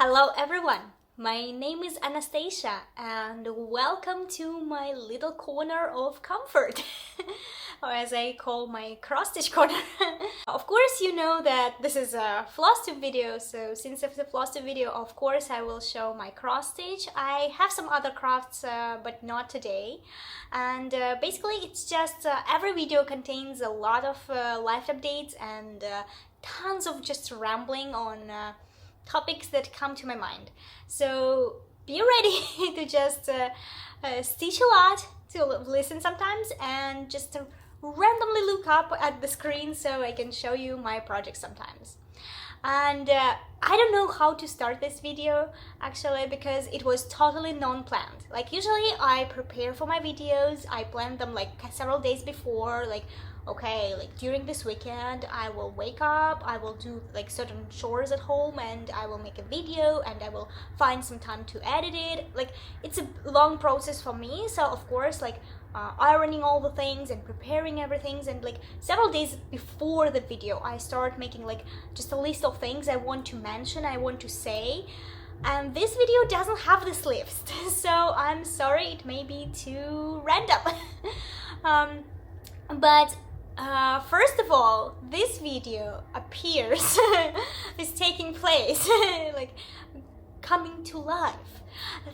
Hello everyone, my name is Anastasia and welcome to my little corner of comfort, or as I call my cross-stitch corner. Of course you know that this is a Flosstube video, so since it's a Flosstube video, of course I will show my cross-stitch. I have some other crafts, but not today. And basically it's just every video contains a lot of life updates and tons of just rambling on topics that come to my mind. So be ready to just stitch a lot, to listen sometimes, and just randomly look up at the screen so I can show you my project sometimes. And I don't know how to start this video actually, because it was totally non-planned. Like usually I prepare for my videos, I plan them like several days before, like okay, like during this weekend I will wake up, I will do like certain chores at home, and I will make a video, and I will find some time to edit it. Like it's a long process for me, so of course like ironing all the things and preparing everything, and like several days before the video I start making like just a list of things I want to mention, I want to say. And this video doesn't have this list, so I'm sorry, it may be too random. But first of all, this video appears is taking place like coming to life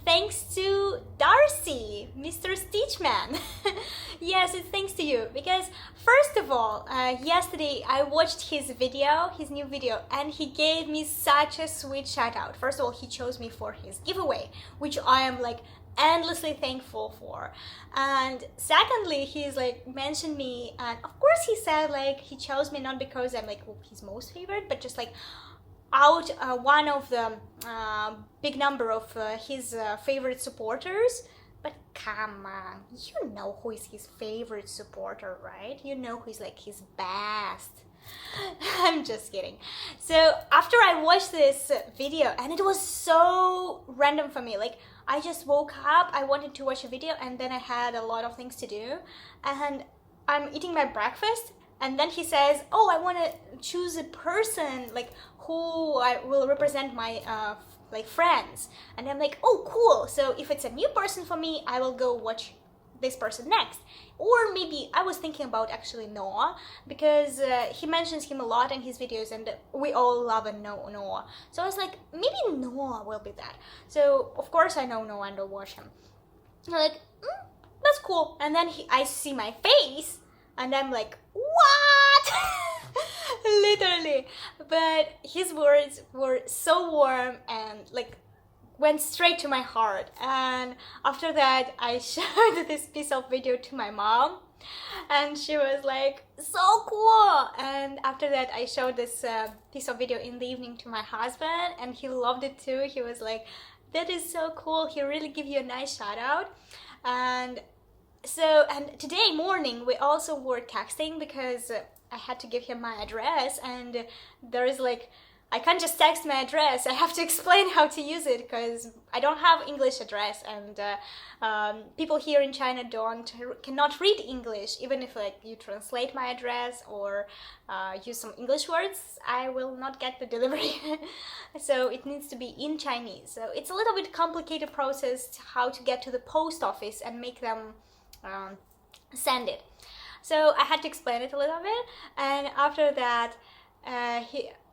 thanks to Darcy, Mr. Stitchman. Yes, it's thanks to you, because first of all, yesterday I watched his new video, and he gave me such a sweet shout out. First of all, he chose me for his giveaway, which I am like endlessly thankful for. And secondly, he's like mentioned me, and of course he said like he chose me not because I'm like his most favorite, but just like out one of the big number of his favorite supporters. But come on, you know who is his favorite supporter, right? You know who's like his best. I'm just kidding. So after I watched this video, and it was so random for me, like I just woke up, I wanted to watch a video, and then I had a lot of things to do, and I'm eating my breakfast, and then he says, oh, I want to choose a person like who I will represent my like friends. And I'm like, oh cool, so if it's a new person for me, I will go watch this person next. Or maybe I was thinking about actually Noah, because he mentions him a lot in his videos, and we all love and know Noah. So I was like, maybe Noah will be that. So of course I know Noah and I'll watch him. I'm like, that's cool. And then I see my face, and I'm like, what? Literally. But his words were so warm and like went straight to my heart. And after that I showed this piece of video to my mom, and she was like, so cool. And after that I showed this piece of video in the evening to my husband, and he loved it too. He was like, that is so cool, he really gave you a nice shout out. And today morning we also were texting, because I had to give him my address, and there is like, I can't just text my address, I have to explain how to use it, because I don't have English address, and people here in China cannot read English. Even if like you translate my address or use some English words, I will not get the delivery. So it needs to be in Chinese. So it's a little bit complicated process how to get to the post office and make them send it. So I had to explain it a little bit, and after that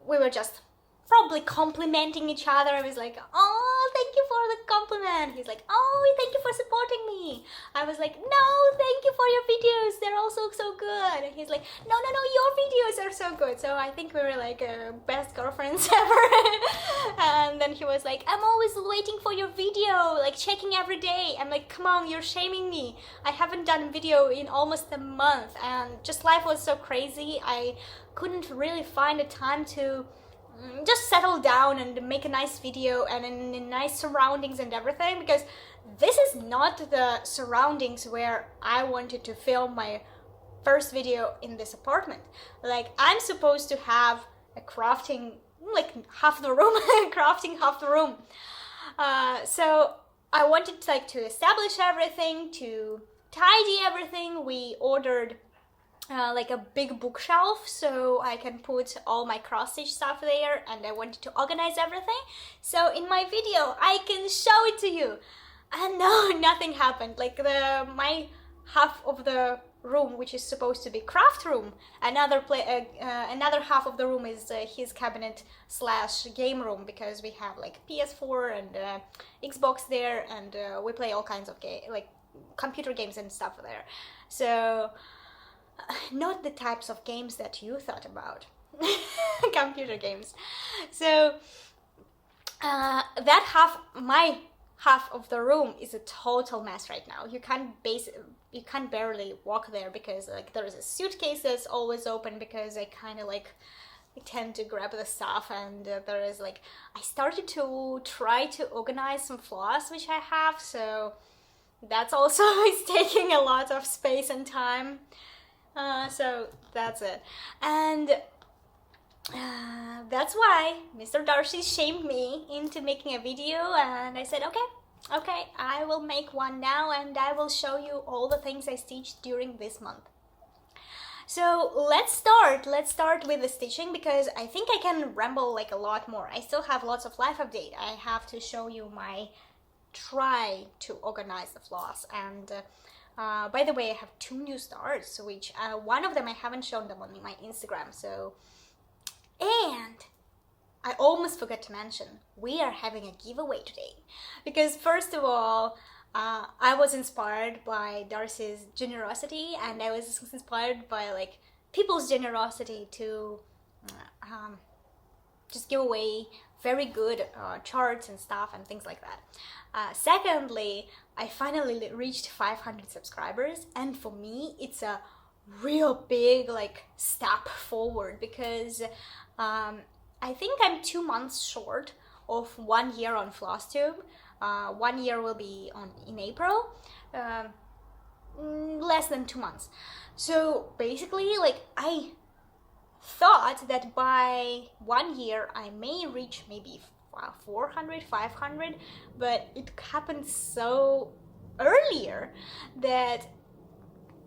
we were just probably complimenting each other. I was like, oh, thank you for the compliment. He's like, oh, thank you for supporting me. I was like, no, thank you for your videos, they're also so good. And he's like, no, your videos are so good. So I think we were like best girlfriends ever. And then he was like, I'm always waiting for your video, like checking every day. I'm like, come on, you're shaming me. I haven't done a video in almost a month, and just life was so crazy. I couldn't really find a time to just settle down and make a nice video and in nice surroundings and everything, because this is not the surroundings where I wanted to film my first video in this apartment. Like I'm supposed to have a crafting like half the room crafting half the room, so I wanted like to establish everything, to tidy everything. We ordered like a big bookshelf so I can put all my cross-stitch stuff there, and I wanted to organize everything. So in my video I can show it to you. And no, nothing happened. Like my half of the room, which is supposed to be craft room, another half of the room is his cabinet slash game room, because we have like PS4 and Xbox there, and we play all kinds of like computer games and stuff there. So not the types of games that you thought about. Computer games. So my half of the room is a total mess right now. You can't barely walk there, because like there is a suitcase that's always open, because I kind of like tend to grab the stuff, and there is like, I started to try to organize some floss which I have, so that's also is taking a lot of space and time. So that's it. And that's why Mr. Darcy shamed me into making a video, and I said, okay, I will make one now, and I will show you all the things I stitched during this month. So let's start with the stitching, because I think I can ramble like a lot more. I still have lots of life update. I have to show you my try to organize the floss. And by the way, I have 2 new starts, which one of them I haven't shown them on my Instagram. So, and I almost forgot to mention, we are having a giveaway today, because first of all, I was inspired by Darcy's generosity, and I was inspired by like people's generosity to just give away very good charts and stuff and things like that. Secondly, I finally reached 500 subscribers, and for me it's a real big like step forward, because I think I'm 2 months short of 1 year on Flosstube. 1 year will be in April, less than 2 months. So basically, like, I thought that by 1 year I may reach maybe 400, 500, but it happened so earlier that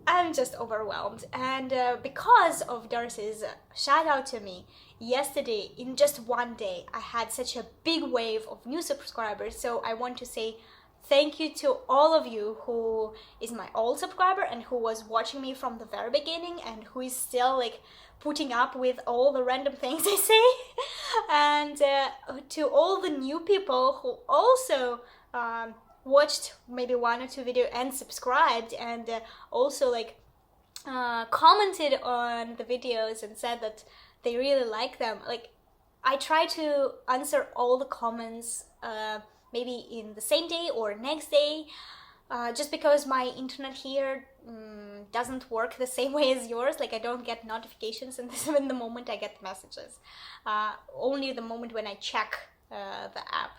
I'm just overwhelmed. And because of Darcy's shout out to me yesterday, in just 1 day I had such a big wave of new subscribers. So I want to say thank you to all of you who is my old subscriber and who was watching me from the very beginning, and who is still like putting up with all the random things I say. And to all the new people who also watched maybe 1 or 2 videos and subscribed, and also like commented on the videos and said that they really like them. Like, I try to answer all the comments maybe in the same day or next day, just because my internet here doesn't work the same way as yours. Like, I don't get notifications in the moment I get messages, only the moment when I check the app.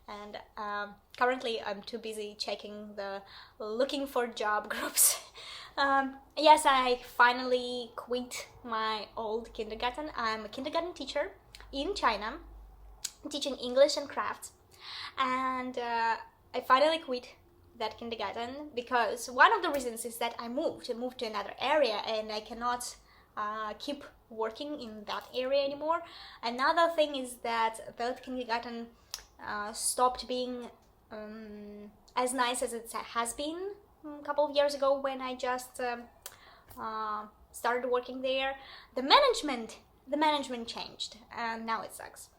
And currently I'm too busy checking the looking for job groups. Yes, I finally quit my old kindergarten. I'm a kindergarten teacher in China, teaching English and crafts. And I finally quit that kindergarten because one of the reasons is that I moved to another area, and I cannot keep working in that area anymore. Another thing is that that kindergarten stopped being as nice as it has been a couple of years ago when I just started working there. The management changed, and now it sucks.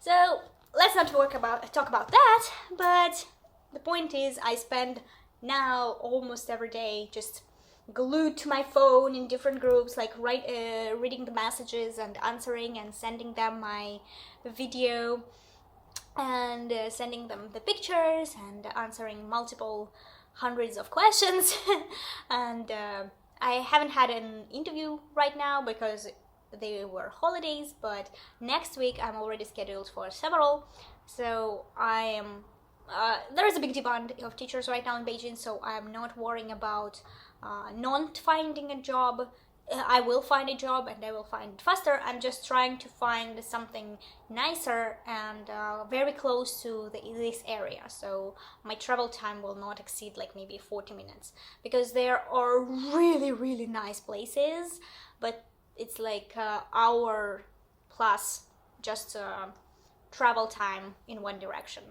So let's not talk about that. But the point is, I spend now almost every day just glued to my phone in different groups, like reading the messages and answering and sending them my video, and sending them the pictures and answering multiple hundreds of questions. And I haven't had an interview right now because they were holidays, but next week I'm already scheduled for several. So I am there is a big demand of teachers right now in Beijing, so I'm not worrying about not finding a job I will find a job and I will find it faster. I'm just trying to find something nicer and very close to this area, so my travel time will not exceed like maybe 40 minutes, because there are really nice places, but it's like hour plus just travel time in one direction.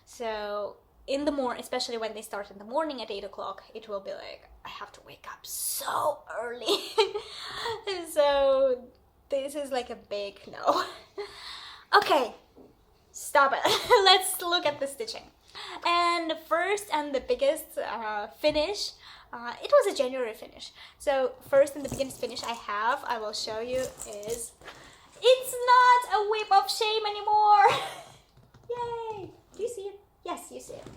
So in the morning, especially when they start in the morning at 8 o'clock, it will be like I have to wake up so early. So this is like a big no. Okay, stop it. Let's look at the stitching. And the first and the biggest finish, it was a January finish. So first and the biggest finish I will show you is, it's not a whip of shame anymore. Yay! Do you see it? Yes, you see it.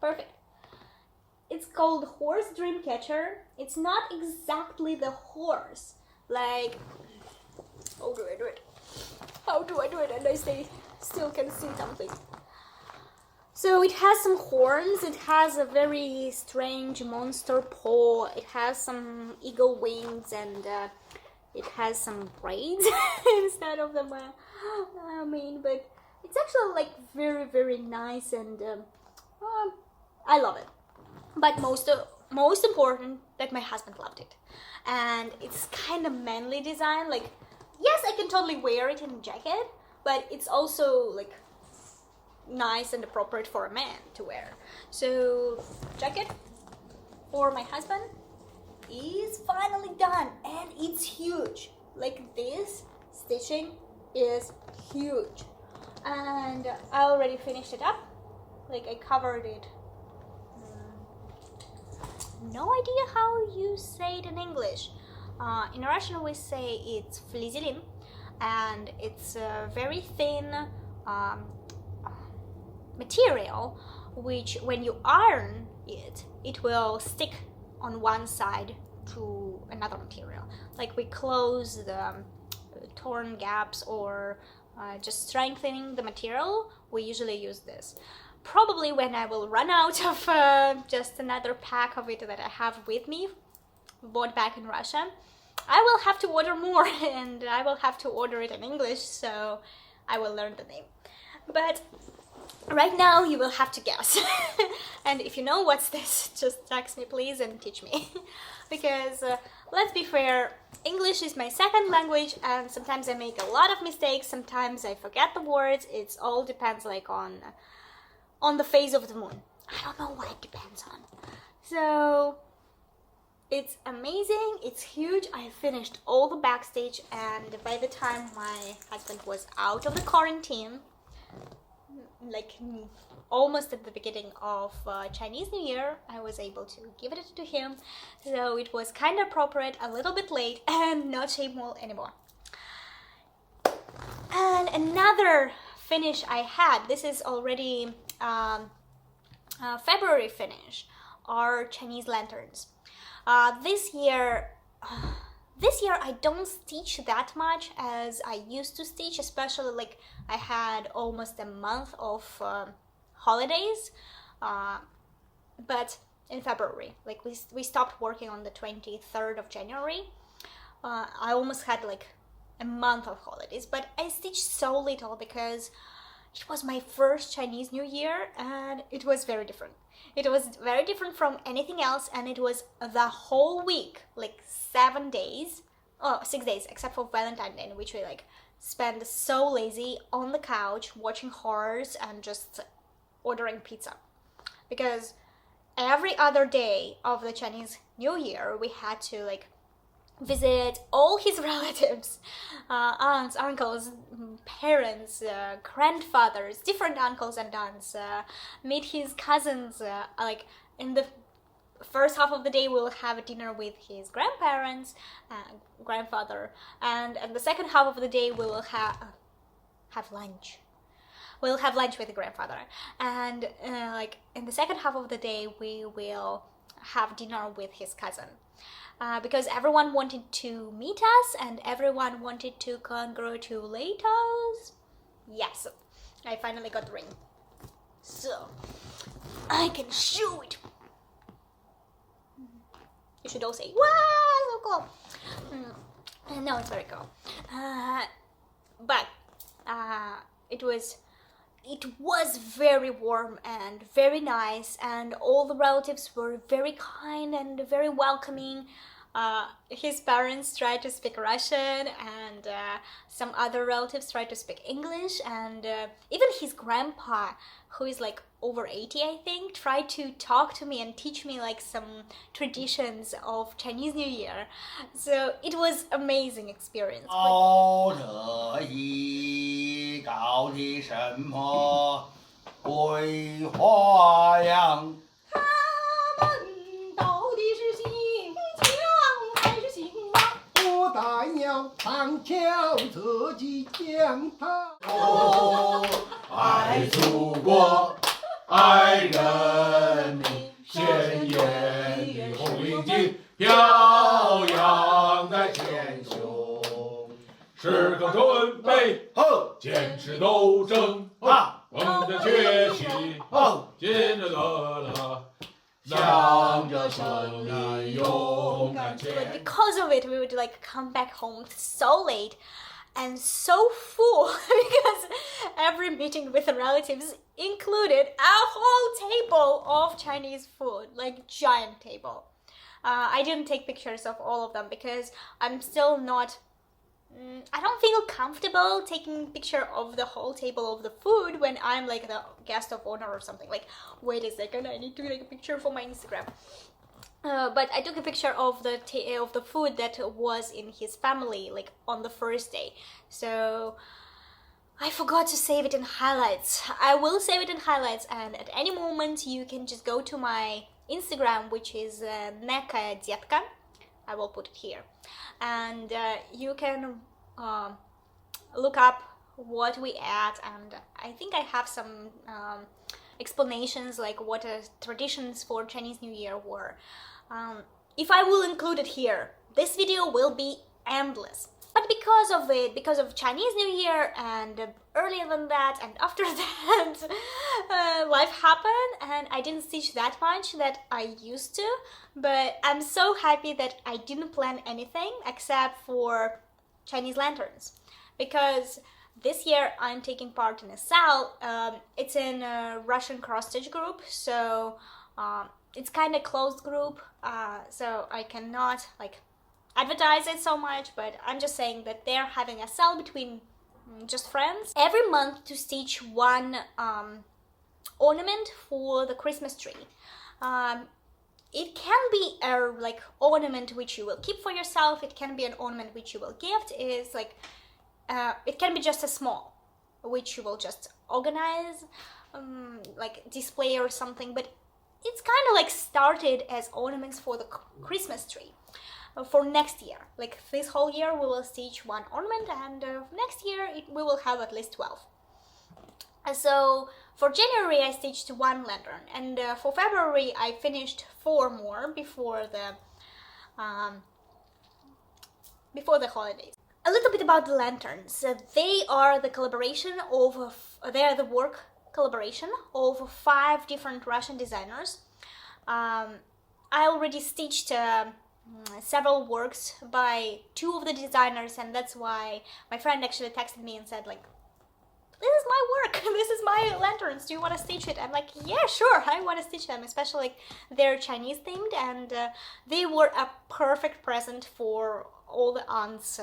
Perfect. It's called Horse Dreamcatcher. It's not exactly the horse. Like, how do I do it? How do I do it and I still can see something? So it has some horns, it has a very strange monster paw, it has some eagle wings, and it has some braids instead of the mane, but it's actually like very nice, and I love it. But most important, that my husband loved it, and it's kind of manly design. Like, yes, I can totally wear it in a jacket, but it's also like nice and appropriate for a man to wear. So jacket for my husband is finally done, and it's huge. Like, this stitching is huge, and I already finished it up. Like, I covered it. No idea how you say it in English. In Russian we say it's flizelin, and it's a very thin material, which when you iron it, it will stick on one side to another material. Like, we close the torn gaps or just strengthening the material, we usually use this. Probably when I will run out of just another pack of it that I have with me, bought back in Russia, I will have to order more, and I will have to order it in English, so I will learn the name. But right now you will have to guess. And if you know what's this, just text me please and teach me. Because let's be fair, English is my second language, and sometimes I make a lot of mistakes, sometimes I forget the words. It all depends like on the phase of the moon. I don't know what it depends on. So it's amazing, it's huge. I finished all the backstage, and by the time my husband was out of the quarantine, like almost at the beginning of Chinese New Year, I was able to give it to him. So it was kind of appropriate, a little bit late, and not shameful anymore. And another finish I had, this is already February finish, are Chinese lanterns. This year I don't stitch that much as I used to stitch, especially like I had almost a month of holidays, but in February, like we stopped working on the 23rd of January. I almost had like a month of holidays, but I stitched so little because it was my first Chinese New Year, and it was very different. It was very different from anything else, and it was the whole week, like 6 days, except for Valentine's Day, in which we like spent so lazy on the couch watching horrors and just ordering pizza. Because every other day of the Chinese New Year, we had to like visit all his relatives, aunts, uncles, parents, grandfathers, different uncles and aunts, meet his cousins. Like in the first half of the day we'll have a dinner with his grandparents, grandfather, and in the second half of the day we will have lunch. We'll have lunch with the grandfather, and like in the second half of the day we will have dinner with his cousin. Because everyone wanted to meet us and everyone wanted to congratulate us. Yes, I finally got the ring, so I can show it. You should all say, wow, so cool. No, it's very cold. But it was very warm and very nice, and all the relatives were very kind and very welcoming. His parents tried to speak Russian, and some other relatives tried to speak English, and even his grandpa, who is like over 80, I think, tried to talk to me and teach me like some traditions of Chinese New Year. So it was amazing experience. 高得一高的什么桂花样？他们到底是新疆还是新马？不但要旁敲侧击讲它。哦，爱祖国，爱人民，鲜艳的红领巾飘扬在前胸，时刻准备，坚持斗争，我们的决心，坚着的了。向着胜利勇敢前。 Because of it, we would like come back home so late and so full because every meeting with the relatives included a whole table of Chinese food, like giant table. I didn't take pictures of all of them because I'm still not. I don't feel comfortable taking picture of the whole table of the food when I'm like the guest of honor or something. Like, wait a second, I need to take a picture for my Instagram. But I took a picture of the food that was in his family, like on the first day. So I forgot to save it in highlights. I will save it in highlights, and at any moment you can just go to my Instagram, which is Neka Detka. I will put it here, and you can look up what we ate, and I think I have some explanations like what traditions for Chinese New Year were. If I will include it here, this video will be endless. But because of Chinese New Year and earlier than that and after that, life happened and I didn't stitch that much that I used to. But I'm so happy that I didn't plan anything except for Chinese lanterns. Because this year I'm taking part in a sal. It's in a Russian cross-stitch group, so it's kind of closed group, so I cannot like advertise it so much, but I'm just saying that they're having a sale between just friends every month to stitch one ornament for the Christmas tree. It can be a like ornament which you will keep for yourself. It can be an ornament which you will gift. It's like it can be just a small, which you will just organize, like display or something. But it's kind of like started as ornaments for the Christmas tree. For next year, like this whole year we will stitch one ornament, and next year we will have at least 12. So for January I stitched one lantern, and for February I finished 4 more before the holidays. A little bit about the lanterns. They are the collaboration of the work collaboration of 5 different Russian designers. I already stitched several works by 2 of the designers, and that's why my friend actually texted me and said like, this is my work, this is my lanterns, do you want to stitch it? I'm like, yeah, sure, I want to stitch them, especially like they're Chinese themed, and they were a perfect present for all the aunts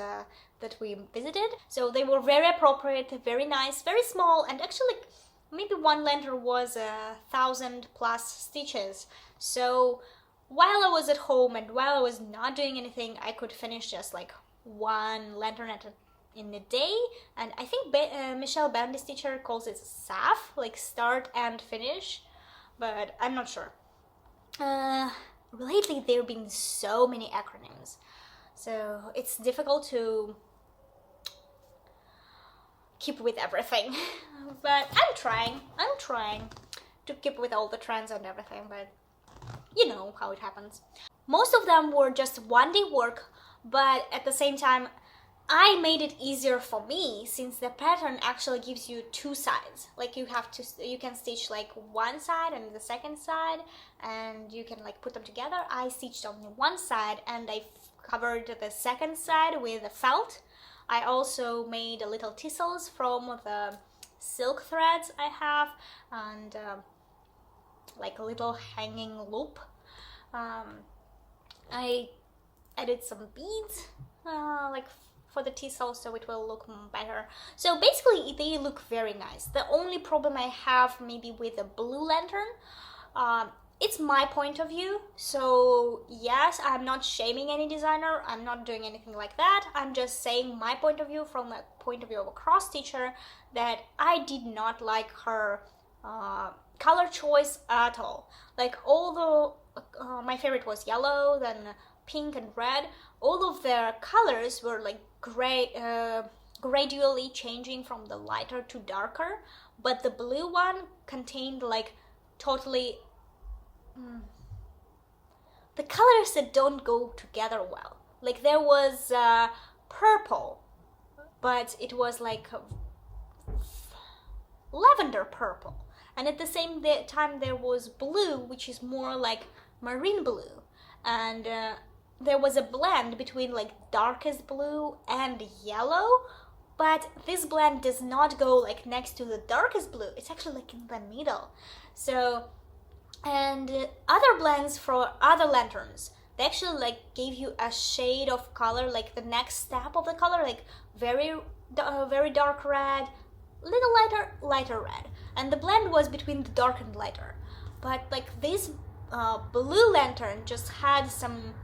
that we visited. So they were very appropriate, very nice, very small, and actually like, maybe one lantern was 1,000 plus stitches. So while I was at home and while I was not doing anything, I could finish just like 1 lantern in a day. And I think Michelle Bandy's teacher calls it SAF, like start and finish, but I'm not sure. Lately there have been so many acronyms, so it's difficult to keep with everything. But I'm trying to keep with all the trends and everything, but you know how it happens. Most of them were just 1-day work, but at the same time I made it easier for me since the pattern actually gives you 2 sides. Like you can stitch like one side and the second side, and you can like put them together. I stitched only one side, and I covered the second side with a felt. I also made little tassels from the silk threads I have, and like a little hanging loop. I added some beads like for the tassels, so it will look better. So basically they look very nice. The only problem I have maybe with the blue lantern, it's my point of view, so yes, I'm not shaming any designer, I'm not doing anything like that. I'm just saying my point of view from a point of view of a cross stitcher, that I did not like her color choice at all. Like, although my favorite was yellow, then pink and red, all of their colors were like gradually changing from the lighter to darker, but the blue one contained like totally the colors that don't go together well. Like, there was purple, but it was like lavender purple, and at the same time there was blue, which is more like marine blue, and there was a blend between like darkest blue and yellow, but this blend does not go like next to the darkest blue, it's actually like in the middle. So, and other blends for other lanterns, they actually like gave you a shade of color, like the next step of the color, like very dark red, little lighter red, and the blend was between the dark and lighter. But like this blue lantern just had some,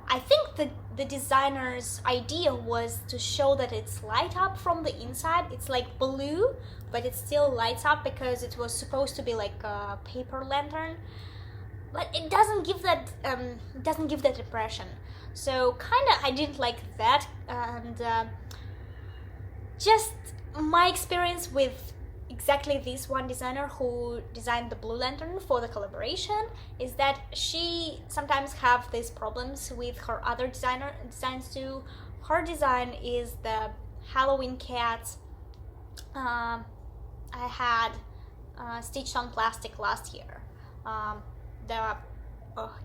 I think the designer's idea was to show that it's light up from the inside. It's like blue, but it still lights up because it was supposed to be like a paper lantern. But it doesn't give that impression. So kinda I didn't like that, and just my experience with exactly this one designer who designed the blue lantern for the collaboration is that she sometimes have these problems with her other designs too. Her design is the Halloween cat I had stitched on plastic last year. The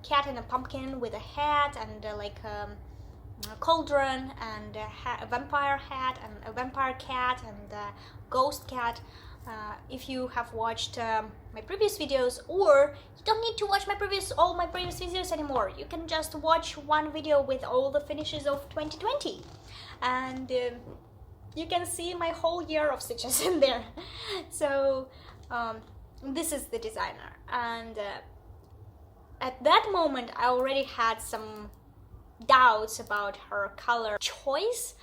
cat and a pumpkin with a hat and a cauldron and a vampire hat and a vampire cat and a ghost cat. If you have watched my previous videos, or you don't need to watch all my previous videos anymore, you can just watch one video with all the finishes of 2020, and you can see my whole year of stitches in there. So this is the designer, and at that moment I already had some doubts about her color choice,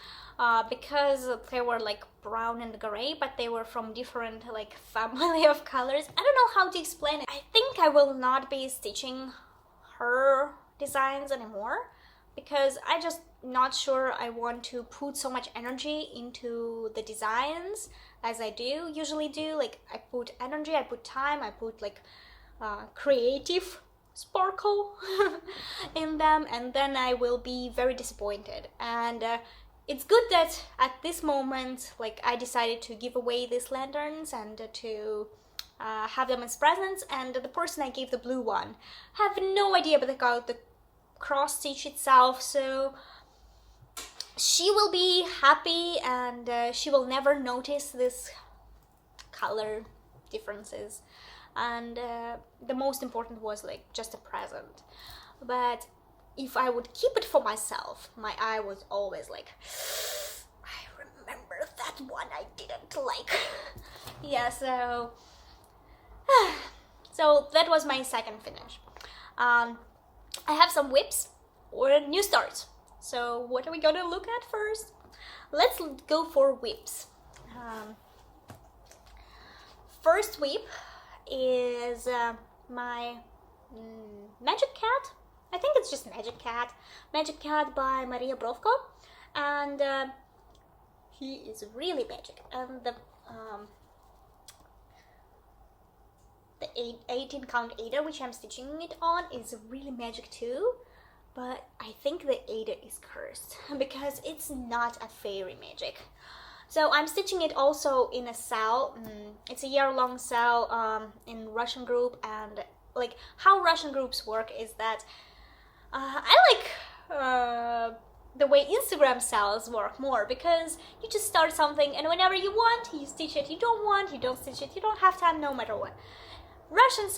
because they were like brown and gray, but they were from different like family of colors. I don't know how to explain it. I think I will not be stitching her designs anymore, because I just not sure I want to put so much energy into the designs as I usually do. Like, I put energy, I put time, I put like creative sparkle in them, and then I will be very disappointed. And it's good that at this moment, like, I decided to give away these lanterns and to have them as presents, and the person I gave the blue one have no idea about the cross stitch itself, so she will be happy, and she will never notice this color differences. And the most important was like just a present. But if I would keep it for myself, my eye was always like, I remember that one I didn't like. Yeah, so that was my second finish. I have some whips or new starts. So what are we gonna look at first? Let's go for whips. First whip is my Magic Cat. I think it's just Magic Cat by Maria Brovko, and he is really magic. And the 18 count Ada, which I'm stitching it on, is really magic too, but I think the Ada is cursed because it's not a fairy magic. So I'm stitching it also in a cell. It's a year-long cell in Russian group, and like how Russian groups work is that I like the way Instagram sales work more, because you just start something and whenever you want, you stitch it. You don't want, you don't stitch it. You don't have time no matter what. Russian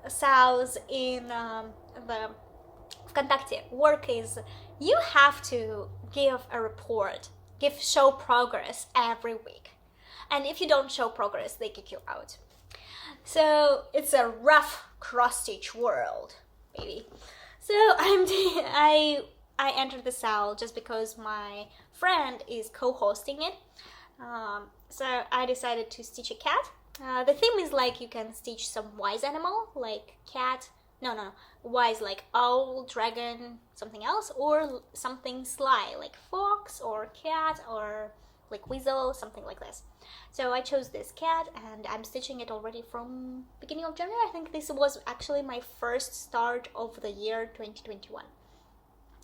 sales in the Vkontakte work is you have to give a report, show progress every week. And if you don't show progress, they kick you out. So it's a rough cross-stitch world, baby. So I entered the cell just because my friend is co-hosting it. So I decided to stitch a cat. The theme is like you can stitch some wise animal, like cat. No, wise like owl, dragon, something else, or something sly like fox or cat or like weasel, something like this. So I chose this cat and I'm stitching it already from beginning of January. I think this was actually my first start of the year 2021.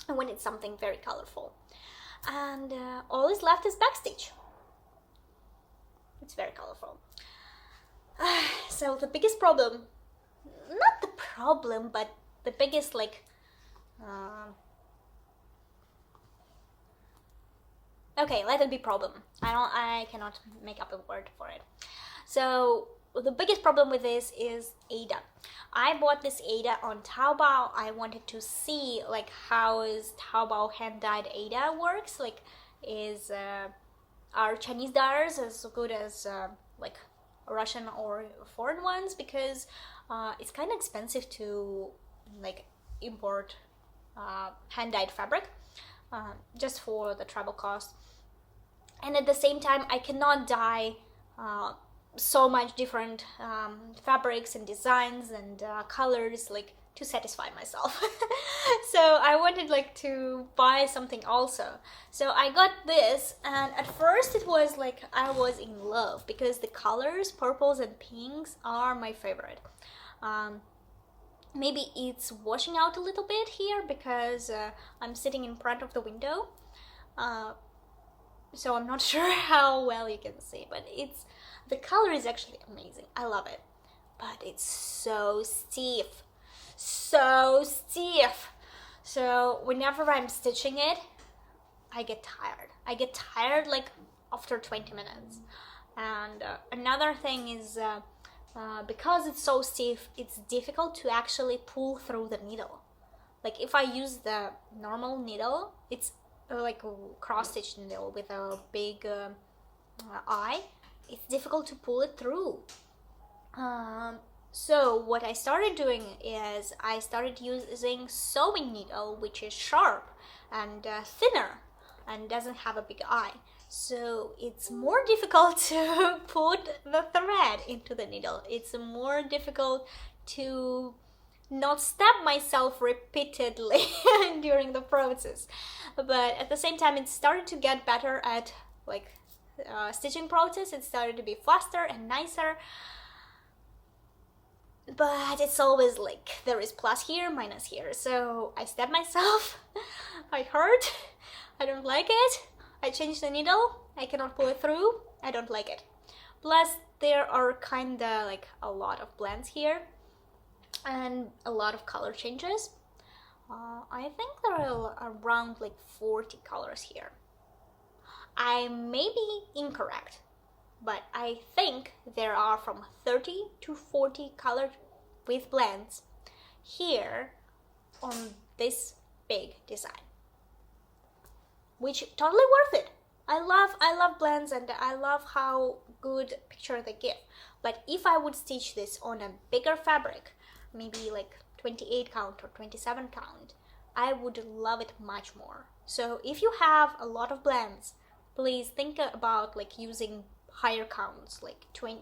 And when it's something very colorful. And all is left is backstitch. It's very colorful. So the biggest problem, not the problem, but the biggest like okay, let it be problem. I cannot make up a word for it. So the biggest problem with this is Ada. I bought this Ada on Taobao. I wanted to see like how is Taobao hand-dyed Ada works. Like, is are Chinese dyers as good as like Russian or foreign ones? Because it's kind of expensive to like import hand-dyed fabric just for the travel cost. And at the same time, I cannot dye so much different fabrics and designs and colors like to satisfy myself. So I wanted like to buy something also. So I got this, and at first it was like I was in love because the colors, purples and pinks, are my favorite. Maybe it's washing out a little bit here because I'm sitting in front of the window. So I'm not sure how well you can see, but the color is actually amazing. I love it, but it's so stiff, so stiff. So whenever I'm stitching it, I get tired. I get tired like after 20 minutes. And another thing is because it's so stiff, it's difficult to actually pull through the needle. Like if I use the normal needle, it's like a cross-stitch needle with a big eye, it's difficult to pull it through. So what I started doing is I started using sewing needle, which is sharp and thinner and doesn't have a big eye. So it's more difficult to put the thread into the needle. It's more difficult to not stab myself repeatedly during the process. But at the same time, it started to get better at like stitching process. It started to be faster and nicer. But it's always like there is plus here, minus here. So I stabbed myself. I hurt. I don't like it. I changed the needle. I cannot pull it through. I don't like it. Plus, there are kinda like a lot of blends here and a lot of color changes. I think there are around like 40 colors here. I may be incorrect, but I think there are from 30 to 40 colors with blends here on this big design, which totally worth it. I love blends and I love how good picture they give. But if I would stitch this on a bigger fabric, maybe like 28 count or 27 count, I would love it much more. So if you have a lot of blends, please think about like using higher counts, like 20,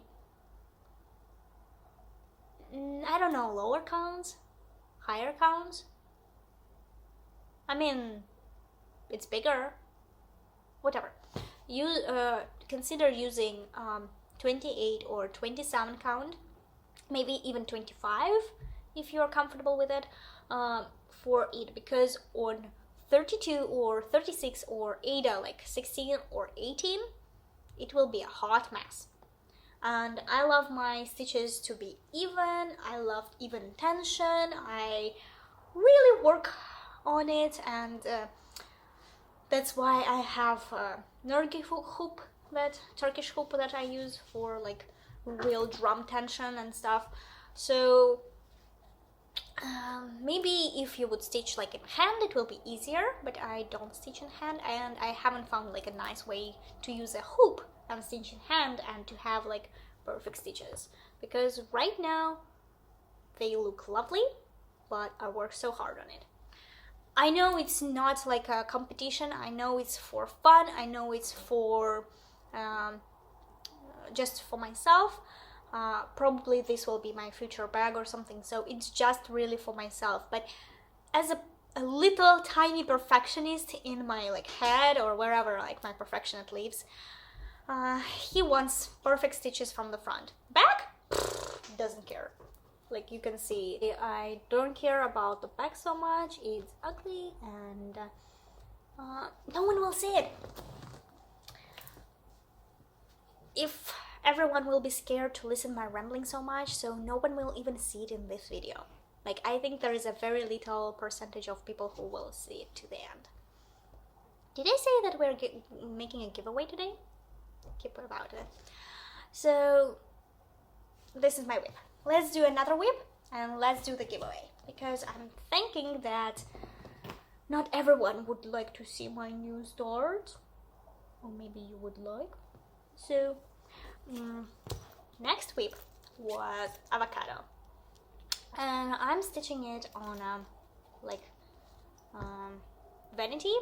I don't know, lower counts, higher counts. I mean, it's bigger, whatever. You consider using 28 or 27 count, maybe even 25 if you're comfortable with it for it, because on 32 or 36 or Ada like 16 or 18, it will be a hot mess. And I love my stitches to be even. I love even tension. I really work on it, and that's why I have a Turkish hoop that I use for like real drum tension and stuff. So maybe if you would stitch like in hand it will be easier, but I don't stitch in hand, and I haven't found like a nice way to use a hoop and stitch in hand and to have like perfect stitches, because right now they look lovely, but I work so hard on it. I know it's not like a competition, I know it's for fun, I know it's for just for myself. Probably this will be my future bag or something, so it's just really for myself. But as a little tiny perfectionist in my like head or wherever like my perfectionist lives, he wants perfect stitches from the front. Back? Doesn't care. Like you can see, I don't care about the back so much. It's ugly and no one will see it. If everyone will be scared to listen my rambling so much, so no one will even see it in this video. Like I think there is a very little percentage of people who will see it to the end. Did I say that we're making a giveaway today? Keep about it. So this is my whip. Let's do another whip and let's do the giveaway, because I'm thinking that not everyone would like to see my new start, or maybe you would like. So next whip was avocado, and I'm stitching it on a vanity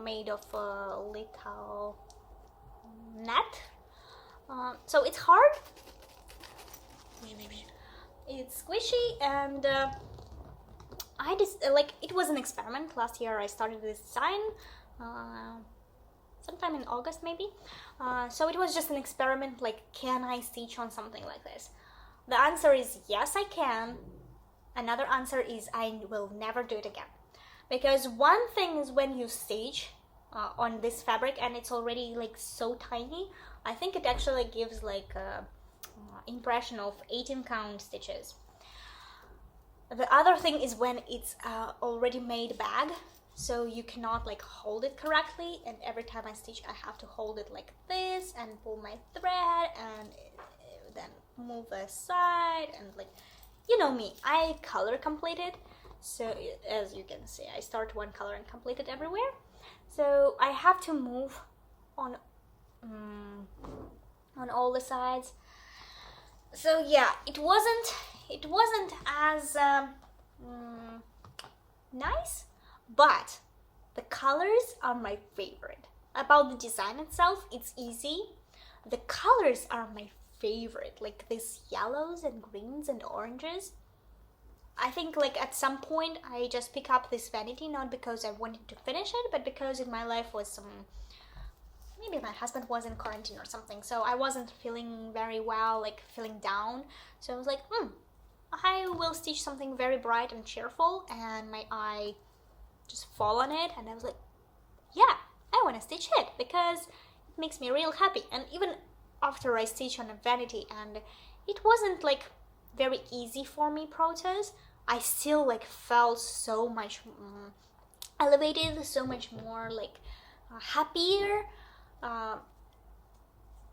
made of a little net. So it's hard, it's squishy, and I just it was an experiment. Last year I started this design sometime in August maybe. So it was just an experiment, like, can I stitch on something like this? The answer is yes, I can. Another answer is I will never do it again. Because one thing is when you stitch on this fabric and it's already like so tiny, I think it actually gives like a impression of 18 count stitches. The other thing is when it's already made bag, so you cannot like hold it correctly, and every time I stitch I have to hold it like this and pull my thread and then move aside, and like, you know me, I color complete it. So as you can see, I start one color and complete it everywhere, so I have to move on all the sides. So yeah, it wasn't as nice, but the colors are my favorite. About the design itself, it's easy. The colors are my favorite, like these yellows and greens and oranges. I think like at some point I just pick up this vanity, not because I wanted to finish it, but because in my life was maybe my husband was in quarantine or something, so I wasn't feeling very well, like feeling down. So I was like, I will stitch something very bright and cheerful, and my eye just fall on it, and I was like, yeah, I want to stitch it because it makes me real happy. And even after I stitch on a vanity and it wasn't like very easy for me process, I still like felt so much elevated, so much more like happier.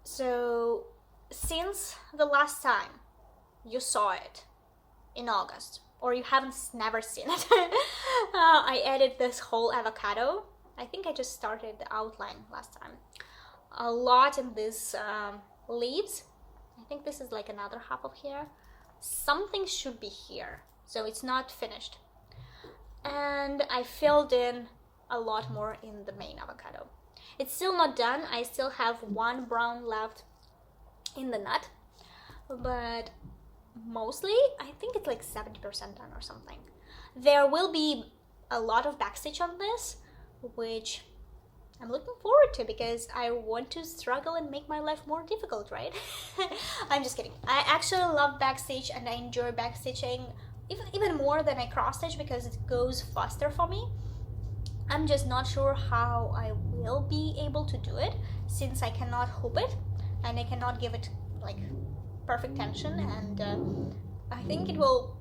So since the last time you saw it in August, or you haven't never seen it, I added this whole avocado. I think I just started the outline last time. A lot in this leaves. I think this is like another half of here. Something should be here, so it's not finished. And I filled in a lot more in the main avocado. It's still not done. I still have one brown left in the nut, but mostly I think it's like 70% done or something. There will be a lot of backstitch on this, which I'm looking forward to because I want to struggle and make my life more difficult, right? I'm just kidding. I actually love backstitch and I enjoy backstitching even more than I cross stitch because it goes faster for me. I'm just not sure how I will be able to do it since I cannot hoop it and I cannot give it like perfect tension, and I think it will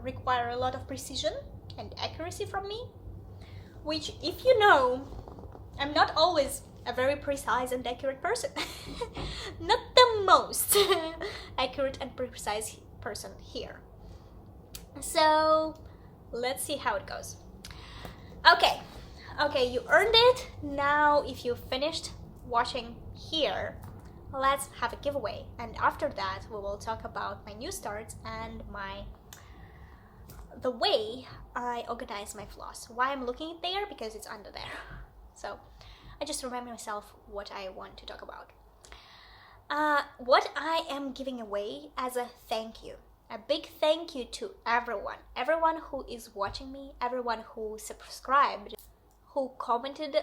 require a lot of precision and accuracy from me, which, if you know, I'm not always a very precise and accurate person. Not the most accurate and precise person here. So let's see how it goes. Okay, you earned it. Now if you finished watching here, let's have a giveaway, and after that we will talk about my new starts and the way I organize my floss. Why I'm looking it there? Because it's under there. So I just remember myself what I want to talk about. What I am giving away as a thank you, a big thank you to everyone who is watching me, everyone who subscribed, who commented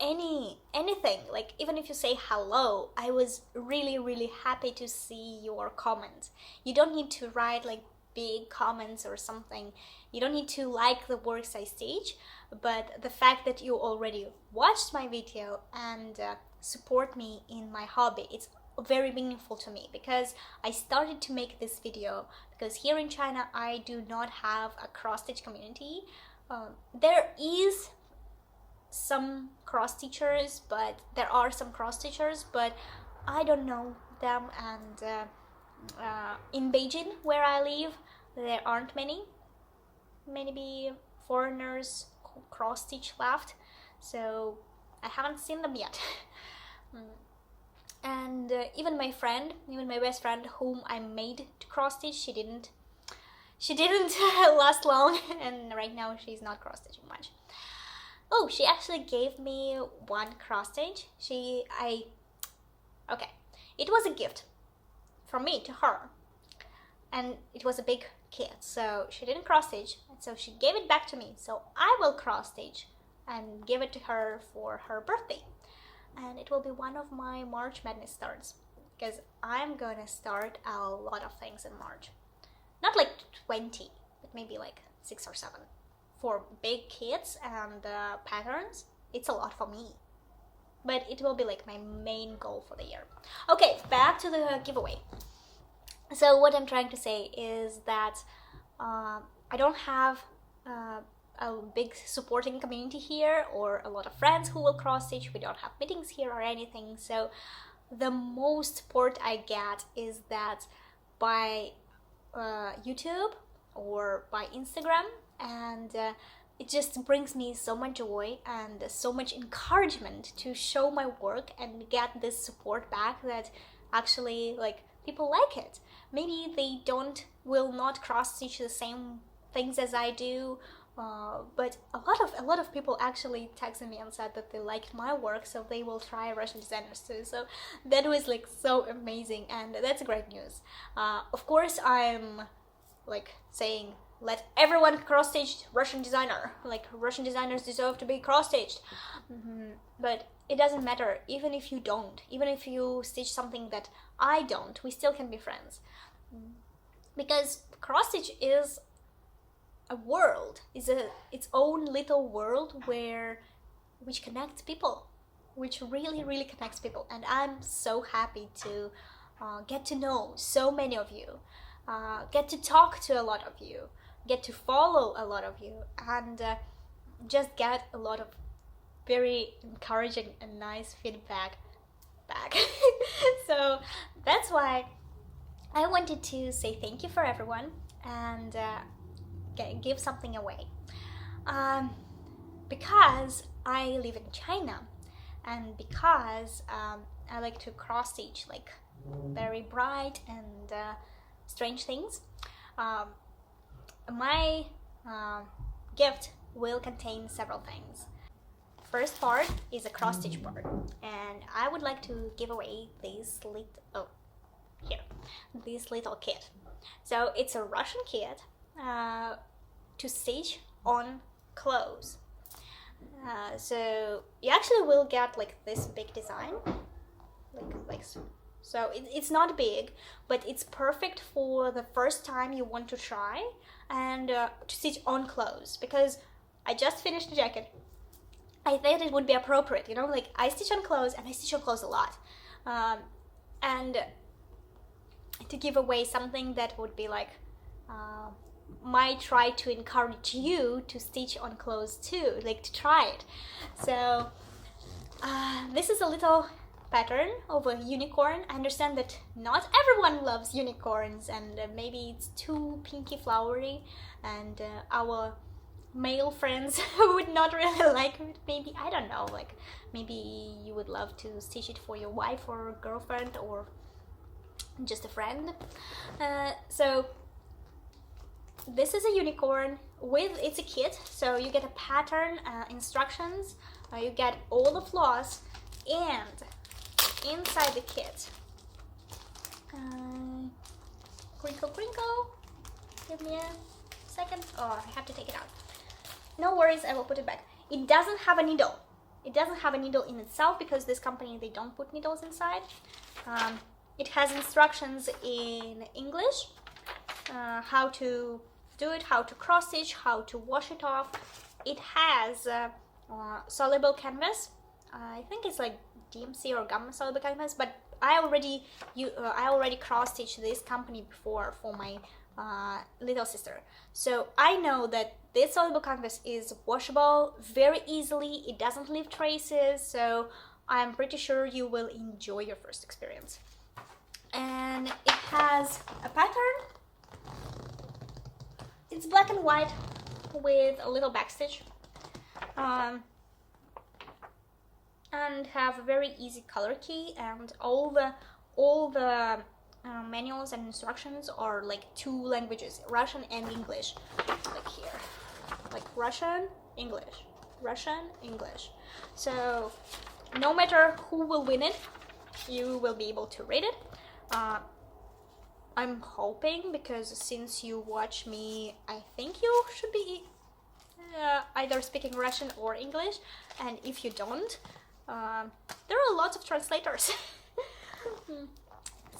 anything, like even if you say hello, I was really happy to see your comments. You don't need to write like big comments or something. You don't need to like the works I stitch, but the fact that you already watched my video and support me in my hobby, it's very meaningful to me, because I started to make this video because here in China I do not have a cross-stitch community. There is some cross-stitchers, but there are some cross-stitchers, but I don't know them, and in Beijing where I live there aren't many, maybe foreigners cross-stitch left, so I haven't seen them yet. And even my best friend whom I made to cross-stitch, she didn't last long, and right now she's not cross-stitching much. Oh, she actually gave me one cross-stitch. Okay, it was a gift from me to her, and it was a big kit, so she didn't cross-stitch, so she gave it back to me, so I will cross-stitch and give it to her for her birthday. And it will be one of my March Madness starts, because I'm gonna start a lot of things in March. Not like 20, but maybe like 6 or 7. For big kits and patterns, it's a lot for me. But it will be like my main goal for the year. Okay, back to the giveaway. So what I'm trying to say is that I don't have a big supporting community here or a lot of friends who will cross-stitch. We don't have meetings here or anything. So the most support I get is that by YouTube or by Instagram, and it just brings me so much joy and so much encouragement to show my work and get this support back, that actually like people like it. Maybe they will not cross-stitch the same things as I do, but a lot of people actually texted me and said that they liked my work, so they will try Russian designers too. So that was like so amazing, and that's great news. Of course, I'm like saying, let everyone cross-stitch Russian designer. Like, Russian designers deserve to be cross-stitched. But it doesn't matter, even if you don't. Even if you stitch something that I don't, we still can be friends. Because cross-stitch is a world, is its own little world which connects people, which really connects people. And I'm so happy to get to know so many of you, get to talk to a lot of you, get to follow a lot of you, and just get a lot of very encouraging and nice feedback back. So that's why I wanted to say thank you for everyone and give something away. Because I live in China, and because I like to cross-stitch like very bright and strange things, my gift will contain several things. First part is a cross-stitch part, and I would like to give away this little kit. So it's a Russian kit to stitch on clothes. So you actually will get like this big design, like so it's not big, but it's perfect for the first time you want to try and to stitch on clothes, because I just finished the jacket. I thought it would be appropriate, you know, like I stitch on clothes, and I stitch on clothes a lot, and to give away something that would be like might try to encourage you to stitch on clothes too, like to try it. So this is a little pattern of a unicorn. I understand that not everyone loves unicorns, and maybe it's too pinky flowery, and our male friends would not really like it. Maybe, I don't know, like maybe you would love to stitch it for your wife or girlfriend or just a friend. So this is a unicorn with, it's a kit, so you get a pattern, instructions, you get all the floss, and inside the kit, crinkle crinkle, give me a second, oh I have to take it out, no worries, I will put it back. It doesn't have a needle, it doesn't have a needle in itself because this company, they don't put needles inside. It has instructions in English, how to do it, how to cross stitch, how to wash it off. It has soluble canvas. I think it's like DMC or Gamma soluble canvas, but I already cross stitched this company before for my little sister. So I know that this soluble canvas is washable very easily. It doesn't leave traces, so I'm pretty sure you will enjoy your first experience. And it has a pattern. It's black and white with a little backstitch, and have a very easy color key, and all the manuals and instructions are like 2 languages, Russian and English, like here, like Russian, English, Russian, English. So no matter who will win it, you will be able to read it. I'm hoping, because since you watch me, I think you should be either speaking Russian or English, and if you don't, there are lots of translators.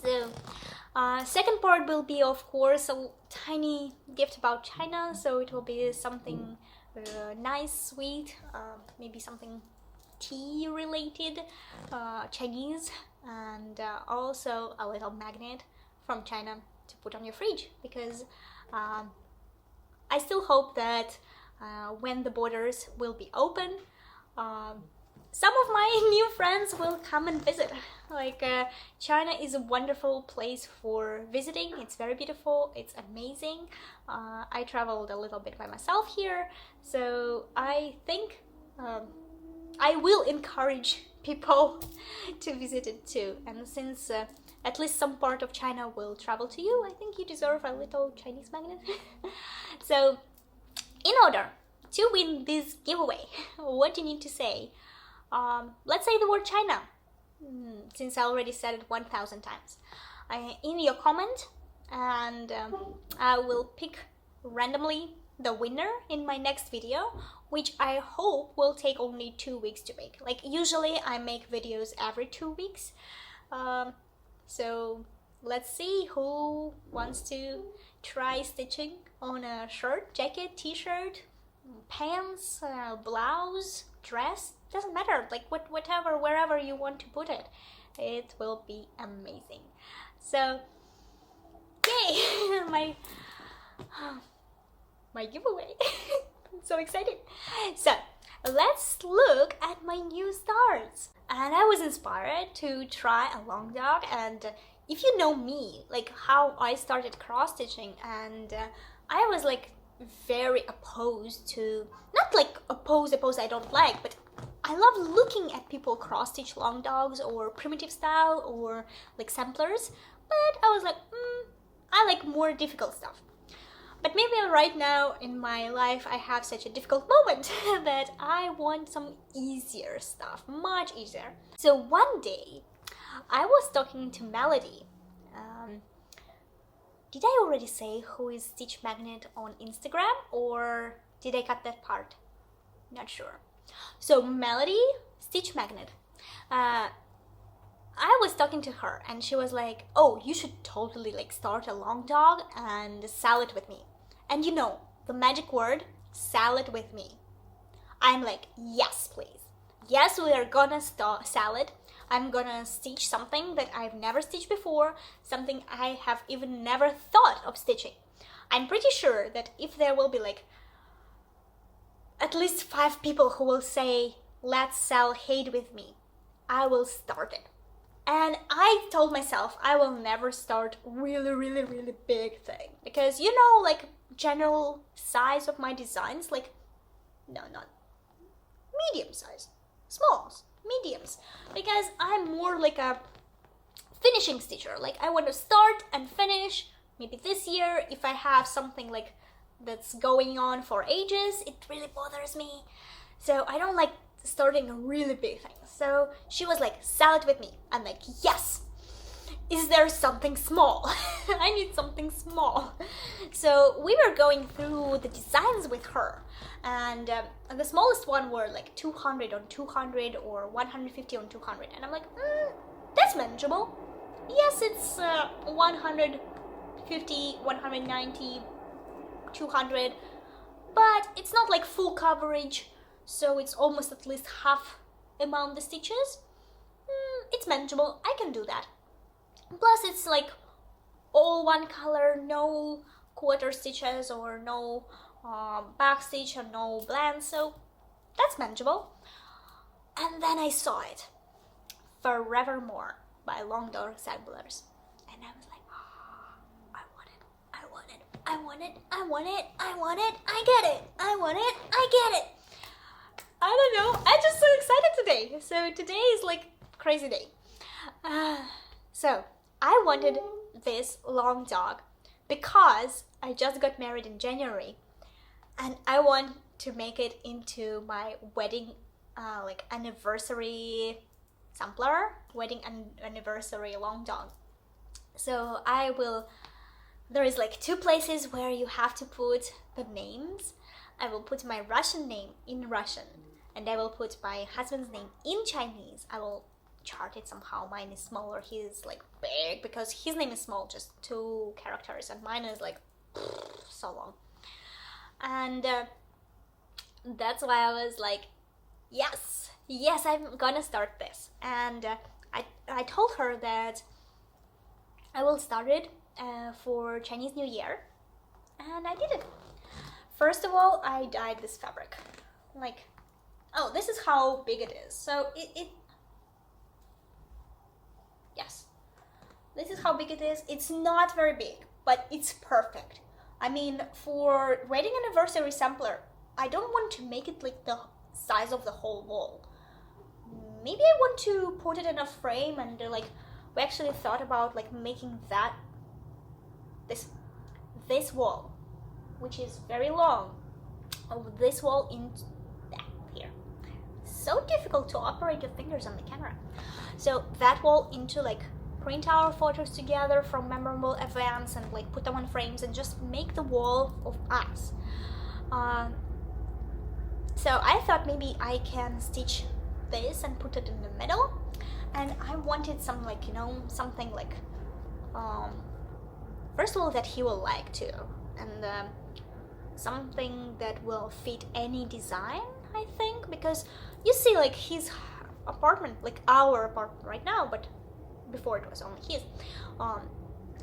So second part will be, of course, a tiny gift about China, so it will be something nice, sweet, maybe something tea related, Chinese, and also a little magnet from China to put on your fridge, because I still hope that when the borders will be open, some of my new friends will come and visit. Like China is a wonderful place for visiting. It's very beautiful, it's amazing. I traveled a little bit by myself here, so I think I will encourage people to visit it too. And since at least some part of China will travel to you, I think you deserve a little Chinese magnet. So in order to win this giveaway, what you need to say, let's say the word China, since I already said it 1,000 times, in your comment, and I will pick randomly the winner in my next video, which I hope will take only 2 weeks to make. Like usually I make videos every 2 weeks, so let's see who wants to try stitching on a shirt, jacket, t-shirt, pants, blouse, dress, doesn't matter, like whatever, wherever you want to put it, it will be amazing. So yay, my giveaway. I'm so excited. So let's look at my new starts. And I was inspired to try a long dog, and if you know me, like how I started cross stitching, and I was like very opposed to, not like opposed I don't like, but I love looking at people cross stitch long dogs or primitive style or like samplers, but I was like, I like more difficult stuff. But maybe right now in my life I have such a difficult moment that I want some easier stuff, much easier. So one day I was talking to Melody. Did I already say who is Stitch Magnet on Instagram, or did I cut that part? Not sure. So Melody, Stitch Magnet. I was talking to her and she was like, oh, you should totally like start a long dog and sell it with me. And you know, the magic word, sell it with me. I'm like, yes, please. Yes, we are gonna sell it, I'm gonna stitch something that I've never stitched before, something I have even never thought of stitching. I'm pretty sure that if there will be like at least 5 people who will say, let's sell hate with me, I will start it. And I told myself I will never start really big thing, because you know, like general size of my designs, like no, not medium size, smalls, mediums, because I'm more like a finishing stitcher. Like I want to start and finish. Maybe this year, if I have something like that's going on for ages, it really bothers me. So I don't like starting a really big thing. So she was like, sell it with me. I'm like, yes. Is there something small? I need something small. So we were going through the designs with her, and the smallest one were like 200 on 200 or 150 on 200, and I'm like, that's manageable. Yes, it's 150, 190, 200, but it's not like full coverage, so it's almost at least half amount the stitches. It's manageable, I can do that. Plus it's like all one color, no quarter stitches or no back stitch or no blend, so that's manageable. And then I saw it, Forevermore by Long Dark Samplers, and I was like, oh, I want it, I want it, I want it, I want it, I want it, I get it, I want it, I get it. I don't know, I'm just so excited today. So today is like crazy day. So I wanted this long dog because I just got married in January, and I want to make it into my wedding like anniversary sampler, wedding anniversary long dog. So I will, there is like 2 places where you have to put the names. I will put my Russian name in Russian, and I will put my husband's name in Chinese. I will chart it somehow. Mine is smaller, his like big, because his name is small, just 2 characters, and mine is like so long. And that's why I was like, yes, I'm gonna start this. And I told her that I will start it for Chinese New Year, and I did it. First of all, I dyed this fabric. Like, oh, this is how big it is. So yes, this is how big it is. It's not very big, but it's perfect. I mean, for wedding anniversary sampler, I don't want to make it like the size of the whole wall. Maybe I want to put it in a frame, and like we actually thought about like making that this wall, which is very long, of this wall into that here. So difficult to operate your fingers on the camera. So that wall into like print our photos together from memorable events and like put them on frames and just make the wall of us. So I thought maybe I can stitch this and put it in the middle, and I wanted some like, you know, something like first of all that he will like too, and something that will fit any design, I think, because you see like his apartment, like our apartment right now, but before it was only his,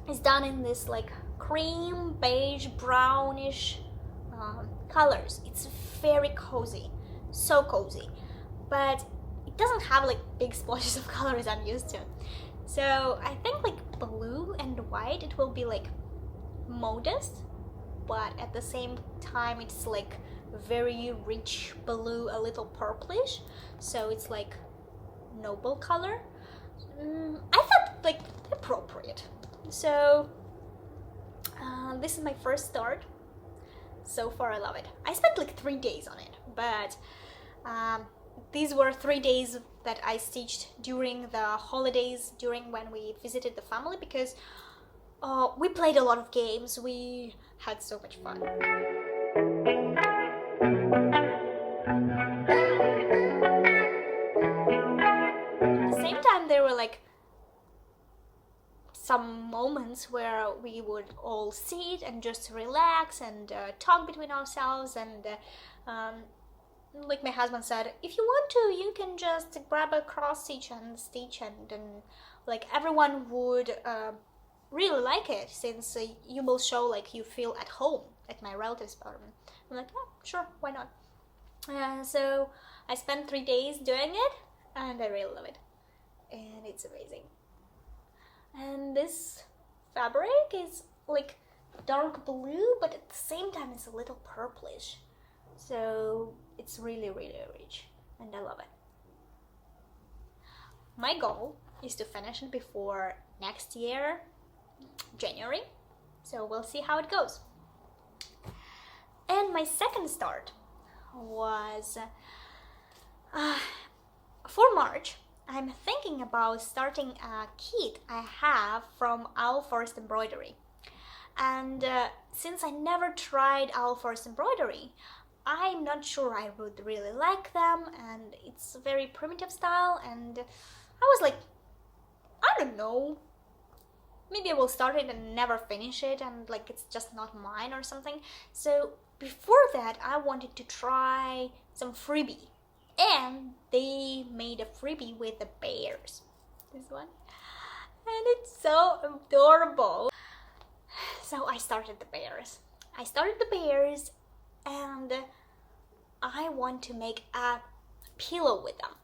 is done in this like cream, beige, brownish colors. It's very cozy, so cozy, but it doesn't have like big splotches of colors I'm used to. So I think like blue and white, it will be like modest, but at the same time it's like very rich blue, a little purplish, so it's like noble color. I thought like appropriate. So this is my first start. So far I love it. I spent like 3 days on it, but these were 3 days that I stitched during the holidays, during when we visited the family, because we played a lot of games. We had so much fun. At the same time, there were like some moments where we would all sit and just relax and talk between ourselves, and like my husband said, if you want to, you can just grab a cross stitch and stitch, and like everyone would really like it, since you will show like you feel at home at my relatives' apartment. I'm like, yeah, sure, why not? So I spent 3 days doing it, and I really love it, and it's amazing. And this fabric is like dark blue, but at the same time it's a little purplish, so it's really rich, and I love it. My goal is to finish it before next year, January, so we'll see how it goes. And my second start was for March. I'm thinking about starting a kit I have from Flosstube embroidery, and since I never tried Flosstube embroidery, I'm not sure I would really like them, and it's a very primitive style, and I was like, I don't know, maybe I will start it and never finish it, and like it's just not mine or something. So before that, I wanted to try some freebie, and they made a freebie with the bears, this one, and it's so adorable. So I started the bears. And I want to make a pillow with them.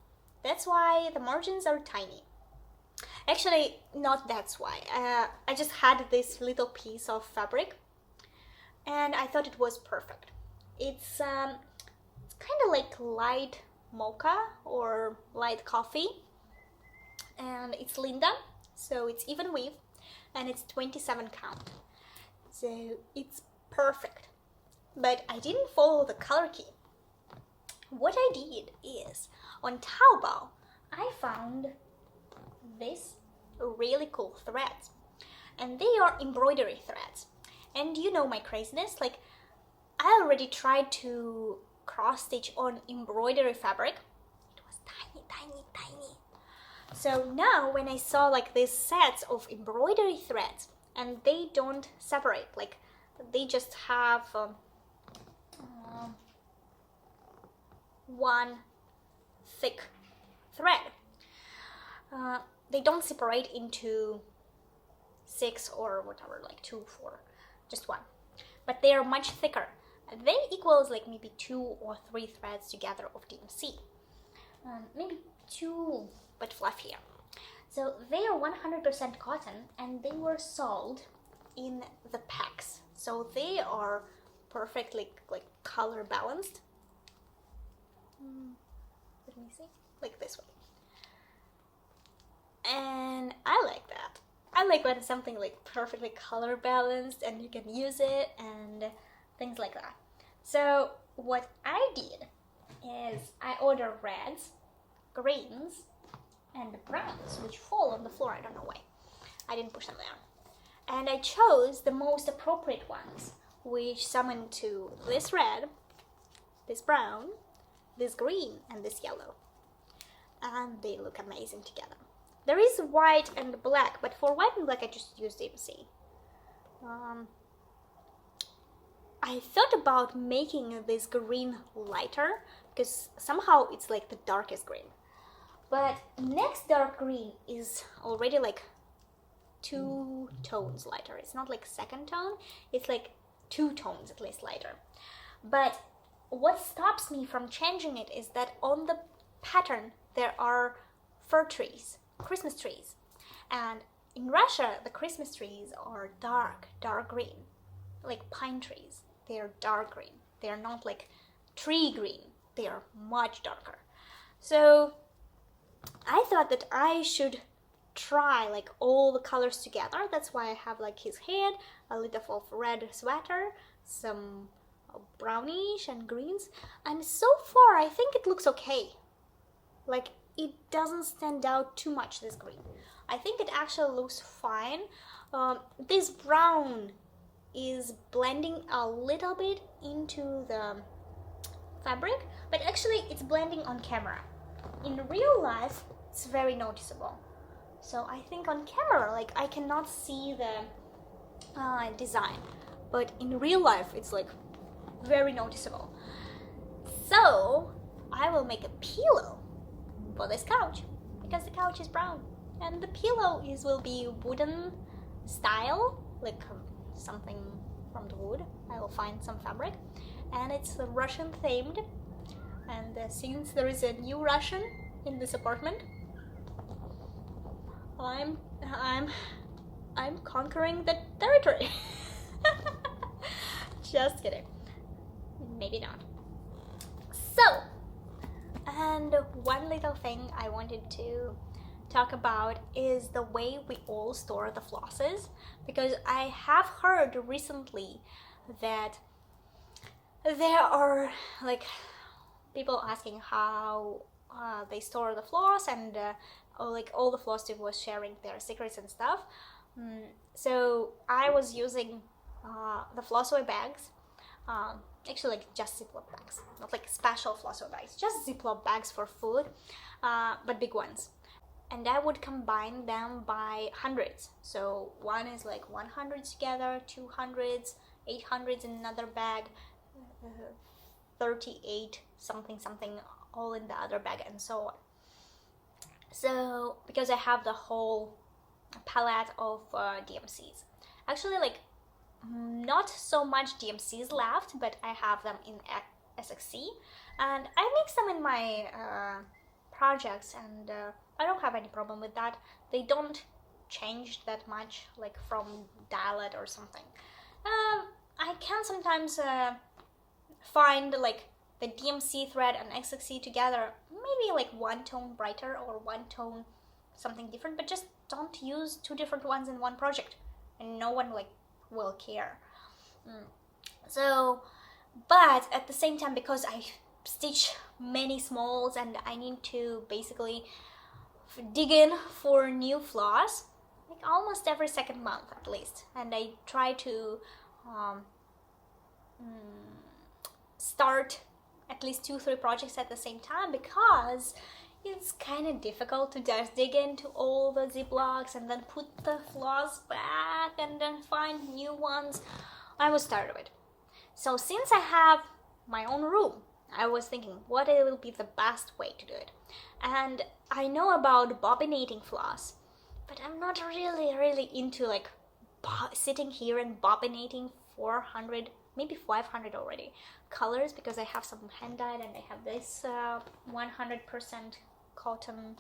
That's why the margins are tiny. Actually, not that's why. I just had this little piece of fabric, and I thought it was perfect. It's kind of like light mocha or light coffee, and it's Linda, so it's even weave, and it's 27 count. So it's perfect. But I didn't follow the color key. What I did is, on Taobao, I found this really cool threads, and they are embroidery threads. And you know my craziness, like I already tried to cross stitch on embroidery fabric. It was tiny. So now when I saw like these sets of embroidery threads, and they don't separate, like they just have one thick thread. They don't separate into 6 or whatever, like 2, 4, just one. But they are much thicker. They equals like maybe 2 or 3 threads together of DMC. Maybe 2, but fluffier. So they are 100% cotton, and they were sold in the packs. So they are perfectly like color balanced. Let me see, like this one. And I like that. I like when something like perfectly color balanced and you can use it and things like that. So what I did is I ordered reds, greens, and browns, which fall on the floor. I don't know why. I didn't push them down. And I chose the most appropriate ones, which sum into this red, this brown, this green, and this yellow. And they look amazing together. There is white and black, but for white and black I just used DMC. I thought about making this green lighter, because somehow it's like the darkest green. But next dark green is already like 2 tones lighter. It's not like second tone, it's like 2 tones at least lighter. But what stops me from changing it is that on the pattern there are fir trees, Christmas trees. And in Russia, the Christmas trees are dark green, like pine trees. They are dark green. They are not like tree green. They are much darker. So I thought that I should try like all the colors together. That's why I have like his head, a little of red sweater, some brownish and greens. And so far I think it looks okay. Like it doesn't stand out too much, this green. I think it actually looks fine. This brown is blending a little bit into the fabric, but actually it's blending on camera. In real life, it's very noticeable. So I think on camera, like I cannot see the design, but in real life, it's like very noticeable. So I will make a pillow for this couch because the couch is brown and the pillow will be wooden style, like something from the wood. I will find some fabric, and it's Russian themed. And since there is a new Russian in this apartment, I'm conquering the territory. Just kidding. Maybe not. So, and one little thing I wanted to talk about is the way we all store the flosses, because I have heard recently that there are like people asking how they store the floss, and like all the Flosstube was sharing their secrets and stuff. So I was using the Flossaway bags, actually like just Ziploc bags, not like special Flossaway bags, just Ziploc bags for food, but big ones. And I would combine them by hundreds. So one is like 100 together, 200s, 800s in another bag, 38 something all in the other bag, and so on. So because I have the whole palette of DMCs, actually like not so much DMCs left, but I have them in SXC, and I mix them in my projects, and I don't have any problem with that. They don't change that much, like from dialect or something. I can sometimes find like the DMC thread and XXC together, maybe like one tone brighter or one tone something different, but just don't use two different ones in one project, and no one like will care. So, but at the same time, because I stitch many smalls and I need to basically dig in for new floss like almost every second month at least, and I try to start at least 2-3 projects at the same time, because it's kind of difficult to just dig into all the Ziplocs and then put the floss back and then find new ones. I was tired of it. So since I have my own room, I was thinking what it will be the best way to do it. And I know about bobbinating floss, but I'm not really into like sitting here and bobbinating 400, maybe 500 already colors, because I have some hand dyed and I have this 100% cotton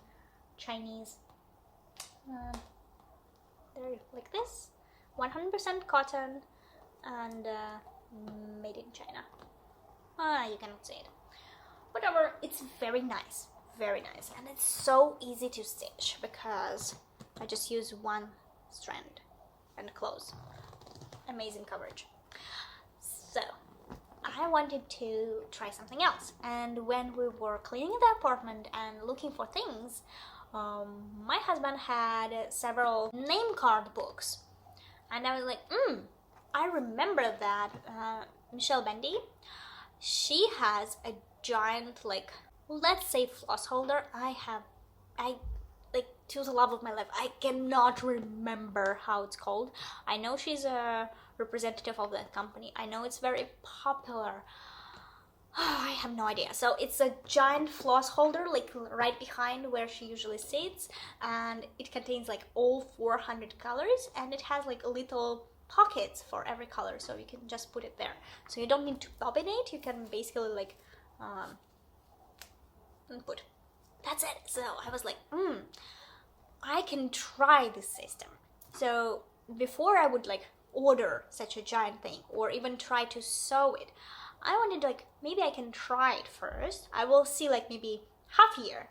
Chinese. They're like this, 100% cotton and made in China. You cannot see it. Whatever, it's very nice, and it's so easy to stitch because I just use one strand and close. Amazing coverage. So I wanted to try something else, and when we were cleaning the apartment and looking for things, my husband had several name card books, and I was like, I remember that Michelle Bendy, she has a giant, like, let's say floss holder. I like, to the love of my life, I cannot remember how it's called. I know she's a representative of that company. I know it's very popular. I have no idea. So it's a giant floss holder, like right behind where she usually sits, and it contains like all 400 colors, and it has like little pockets for every color, so you can just put it there. So you don't need to bobbinate, you can basically like put. That's it. So I was like, I can try this system. So before I would like order such a giant thing or even try to sew it, I wanted like, maybe I can try it first. I will see like maybe half a year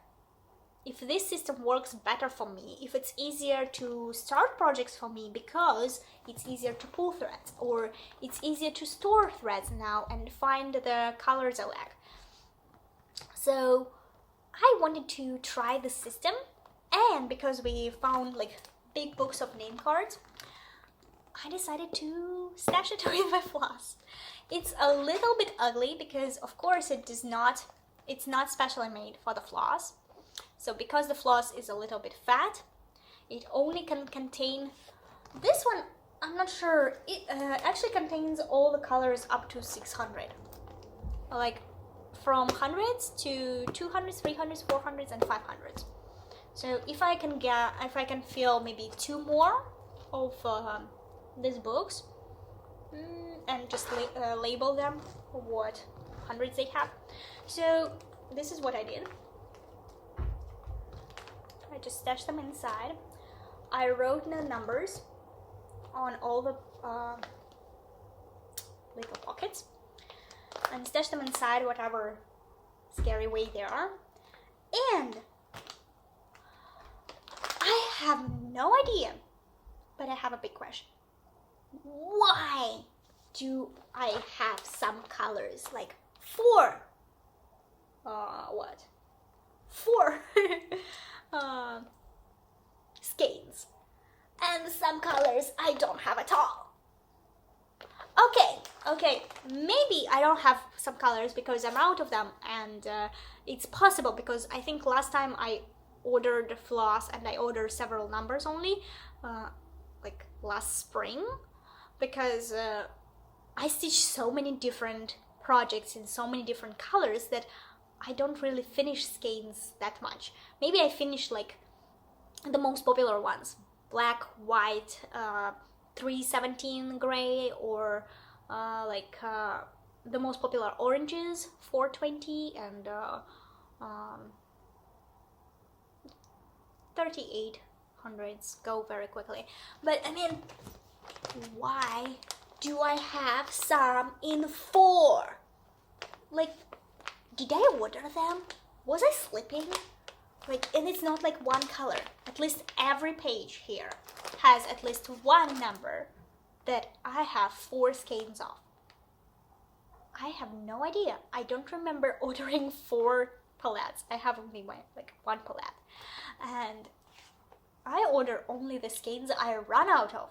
if this system works better for me, if it's easier to start projects for me because it's easier to pull threads, or it's easier to store threads now and find the colors I like. So I wanted to try the system, and because we found like big books of name cards, I decided to stash it with my floss. It's a little bit ugly because of course it's not specially made for the floss. So because the floss is a little bit fat, it only can contain, this one I'm not sure, it actually contains all the colors up to 600. Like from hundreds to 200s, 300s, 400s, and 500s. So if I can fill maybe 2 more of these books and just label them what hundreds they have. So this is what I did. I just stashed them inside. I wrote the numbers on all the little pockets and stashed them inside whatever scary way they are. And I have no idea, but I have a big question. Why do I have some colors like 4 skeins, and some colors I don't have at all? Okay, maybe I don't have some colors because I'm out of them, and it's possible because I think last time I ordered floss and I ordered several numbers only, like last spring, because I stitched so many different projects in so many different colors that I don't really finish skeins that much. Maybe I finish like the most popular ones, black, white, 317 gray, or the most popular oranges, 420 and 3800s go very quickly. But I mean, why do I have some in 4? Like, did I order them? Was I sleeping? Like, and it's not like one color. At least every page here has at least one number that I have 4 skeins of. I have no idea. I don't remember ordering 4 palettes. I have only like 1 palette. And I order only the skeins I run out of.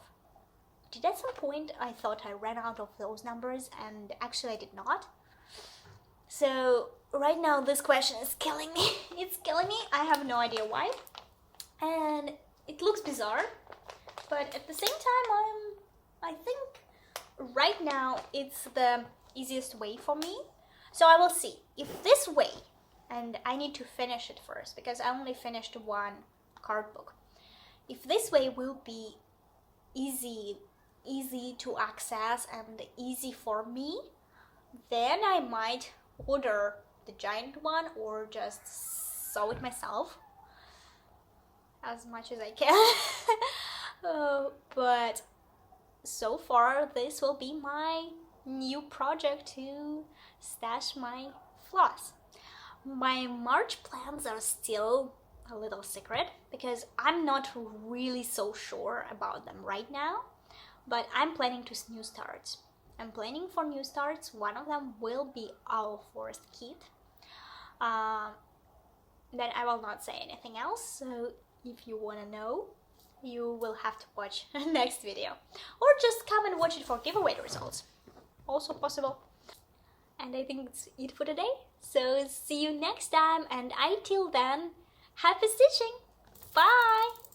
Did at some point I thought I ran out of those numbers, and actually I did not. So right now this question is killing me. It's killing me. I have no idea why. And it looks bizarre, but at the same time I think right now it's the easiest way for me. So I will see if this way, and I need to finish it first because I only finished 1 card book. If this way will be easy to access and easy for me, then I might order the giant one or just sew it myself as much as I can. But so far this will be my new project to stash my floss. My March plans are still a little secret because I'm not really so sure about them right now, but I'm planning to new starts. I'm planning for new starts. One of them will be our first kit. Then I will not say anything else, so if you want to know, you will have to watch the next video, or just come and watch it for giveaway results, also possible. And I think it's it for today, so see you next time, and until then, happy stitching! Bye!